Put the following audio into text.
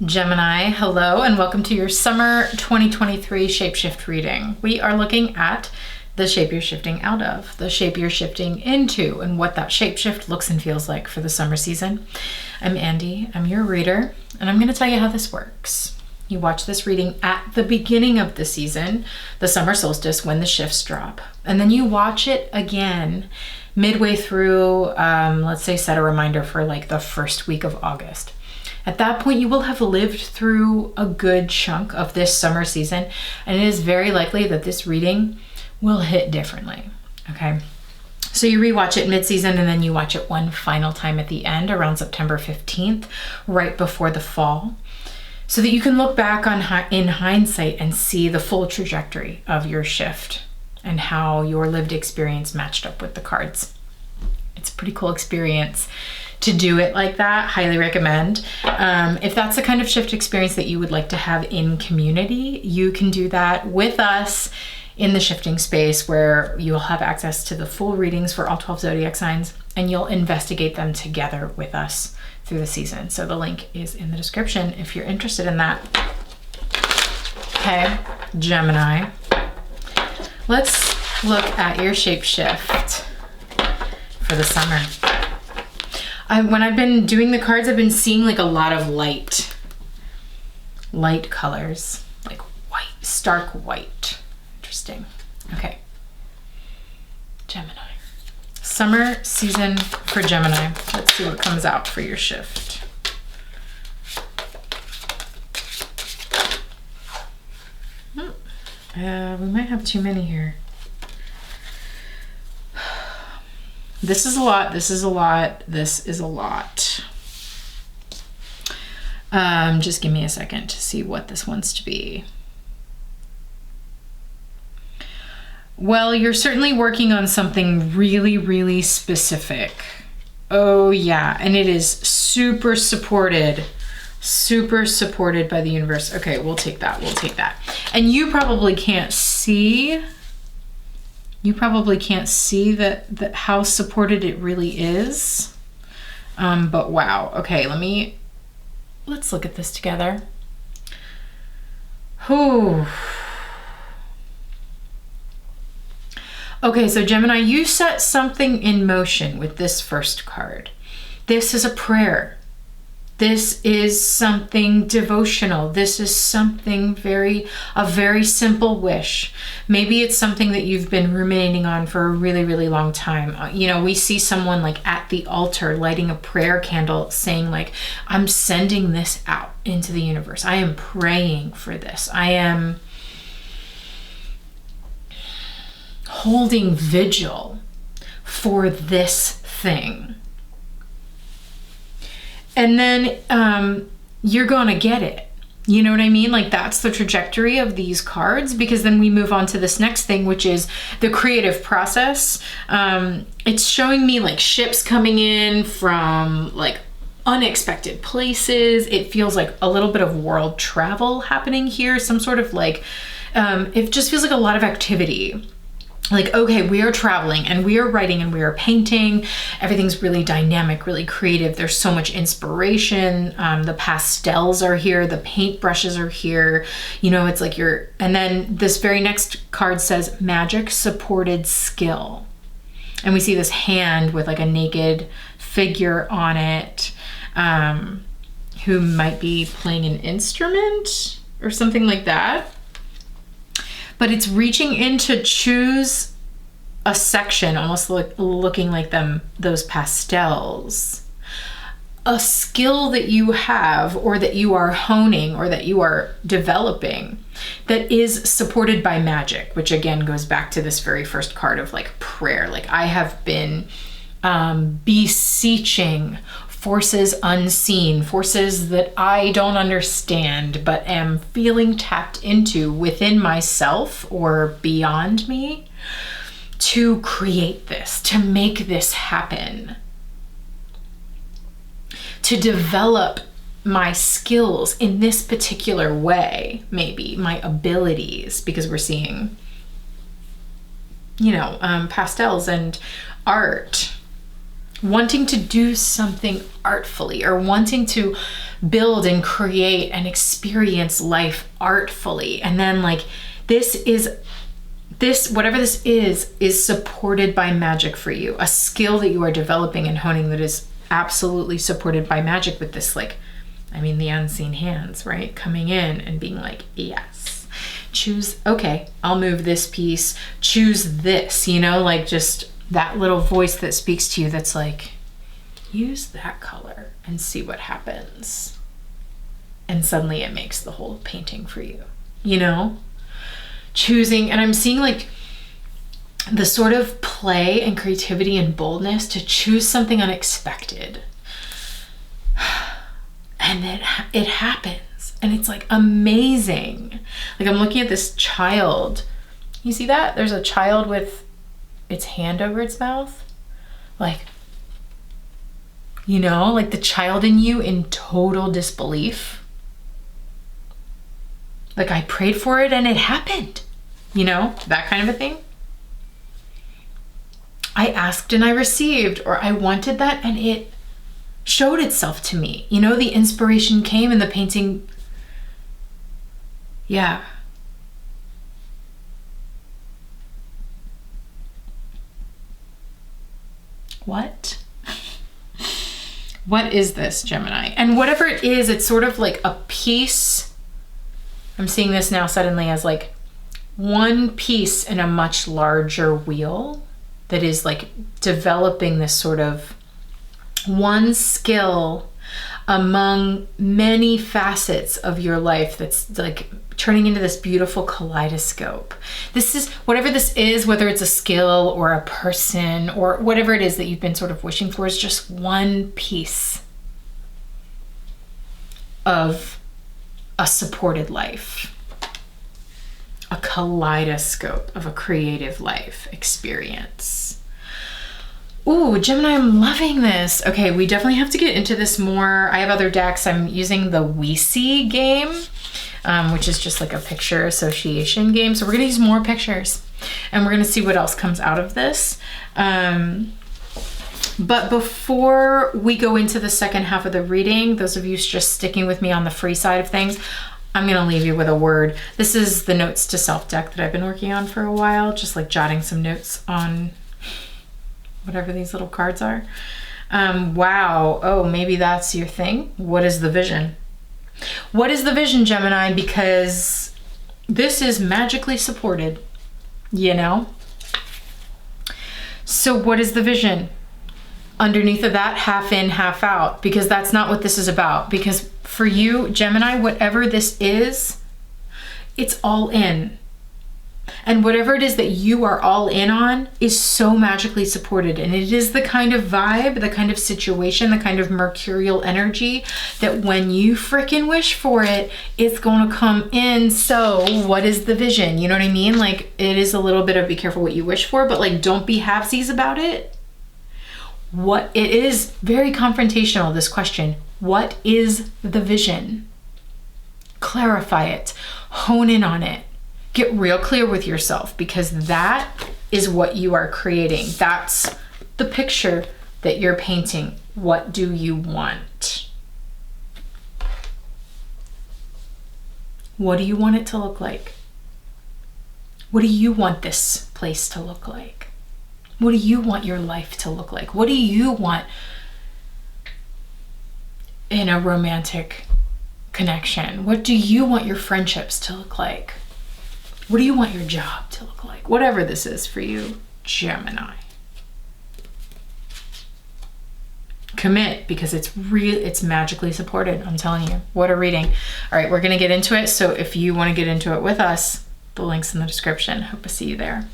Gemini, hello, and welcome to your summer 2023 shapeshift reading. We are looking at the shape you're shifting out of, the shape you're shifting into, and what that shapeshift looks and feels like for the summer season. I'm Andy, I'm your reader, and I'm going to tell you how this works. You watch this reading at the beginning of the season, the summer solstice, when the shifts drop, and then you watch it again midway through, let's say set a reminder for like the first week of August. At that point, you will have lived through a good chunk of this summer season, and it is very likely that this reading will hit differently, okay? So you rewatch it mid-season, and then you watch it one final time at the end, around September 15th, right before the fall, so that you can look back in hindsight and see the full trajectory of your shift and how your lived experience matched up with the cards. It's a pretty cool experience to do it like that. Highly recommend. If that's the kind of shift experience that you would like to have in community, you can do that with us in the shifting space, where you'll have access to the full readings for all 12 zodiac signs, and you'll investigate them together with us through the season. So the link is in the description if you're interested in that. Okay, Gemini, let's look at your shape shift for the summer. When I've been doing the cards, I've been seeing like a lot of light colors, like white, stark white. Interesting. Okay. Gemini. Summer season for Gemini. Let's see what comes out for your shift. We might have too many here. This is a lot, this is a lot, this is a lot. Just give me a second to see what this wants to be. Well, you're certainly working on something really, really specific. Oh yeah, and it is super supported by the universe. Okay, we'll take that, we'll take that. And you probably can't see that how supported it really is. But wow. Okay, let's look at this together. Whew. Okay, so Gemini, you set something in motion with this first card. This is a prayer. This is something devotional. This is something a very simple wish. Maybe it's something that you've been ruminating on for a really, really long time. We see someone like at the altar lighting a prayer candle saying like, I'm sending this out into the universe. I am praying for this. I am holding vigil for this thing. And then you're gonna get it. You know what I mean? Like, that's the trajectory of these cards, because then we move on to this next thing, which is the creative process. It's showing me like ships coming in from like unexpected places. It feels like a little bit of world travel happening here. Some sort of like, it just feels like a lot of activity. Like, okay, we are traveling and we are writing and we are painting. Everything's really dynamic, really creative. There's so much inspiration. The pastels are here. The paint brushes are here. It's like and then this very next card says magic supported skill. And we see this hand with like a naked figure on it, who might be playing an instrument or something like that. But it's reaching in to choose a section, almost looking like those pastels. A skill that you have, or that you are honing, or that you are developing, that is supported by magic, which again goes back to this very first card of like prayer. Like, I have been beseeching forces unseen, forces that I don't understand, but am feeling tapped into within myself or beyond me, to create this, to make this happen, to develop my skills in this particular way, maybe my abilities, because we're seeing, pastels and art wanting to do something artfully or wanting to build and create and experience life artfully. And then like whatever this is supported by magic for you, a skill that you are developing and honing that is absolutely supported by magic with this, like, I mean, the unseen hands, right? Coming in and being like, yes, choose, okay, I'll move this piece, choose this, you know, like just that little voice that speaks to you that's like, use that color and see what happens. And suddenly it makes the whole painting for you, you know? Choosing, and I'm seeing like the sort of play and creativity and boldness to choose something unexpected. And then it happens. And it's like amazing. Like I'm looking at this child. You see that? There's a child with its hand over its mouth. Like, you know, like the child in you in total disbelief. Like I prayed for it and it happened. You know, that kind of a thing. I asked and I received, or I wanted that and it showed itself to me. You know, the inspiration came and the painting. Yeah. What? What is this, Gemini? And whatever it is, it's sort of like a piece. I'm seeing this now suddenly as like one piece in a much larger wheel that is like developing this sort of one skill among many facets of your life that's like turning into this beautiful kaleidoscope. This is whatever this is, whether it's a skill or a person or whatever it is that you've been sort of wishing for, is just one piece of a supported life. A kaleidoscope of a creative life experience. Ooh, Gemini, I'm loving this. Okay, we definitely have to get into this more. I have other decks. I'm using the We See game, which is just like a picture association game. So we're gonna use more pictures and we're gonna see what else comes out of this. But before we go into the second half of the reading, those of you just sticking with me on the free side of things, I'm gonna leave you with a word. This is the Notes to Self deck that I've been working on for a while, just like jotting some notes on whatever these little cards are. Wow, oh, maybe that's your thing. What is the vision? What is the vision, Gemini? Because this is magically supported, you know? So what is the vision? Underneath of that, half in, half out, because that's not what this is about. Because for you, Gemini, whatever this is, it's all in. And whatever it is that you are all in on is so magically supported. And it is the kind of vibe, the kind of situation, the kind of mercurial energy that when you freaking wish for it, it's going to come in. So what is the vision? You know what I mean? Like, it is a little bit of be careful what you wish for, but like, don't be halfsies about it. What it is very confrontational, this question. What is the vision? Clarify it, hone in on it, get real clear with yourself, because that is what you are creating. That's the picture that you're painting. What do you want? What do you want it to look like? What do you want this place to look like? What do you want your life to look like? What do you want in a romantic connection? What do you want your friendships to look like? What do you want your job to look like? Whatever this is for you, Gemini. Commit, because it's magically supported. I'm telling you, what a reading. All right, we're gonna get into it. So if you wanna get into it with us, the link's in the description. Hope to see you there.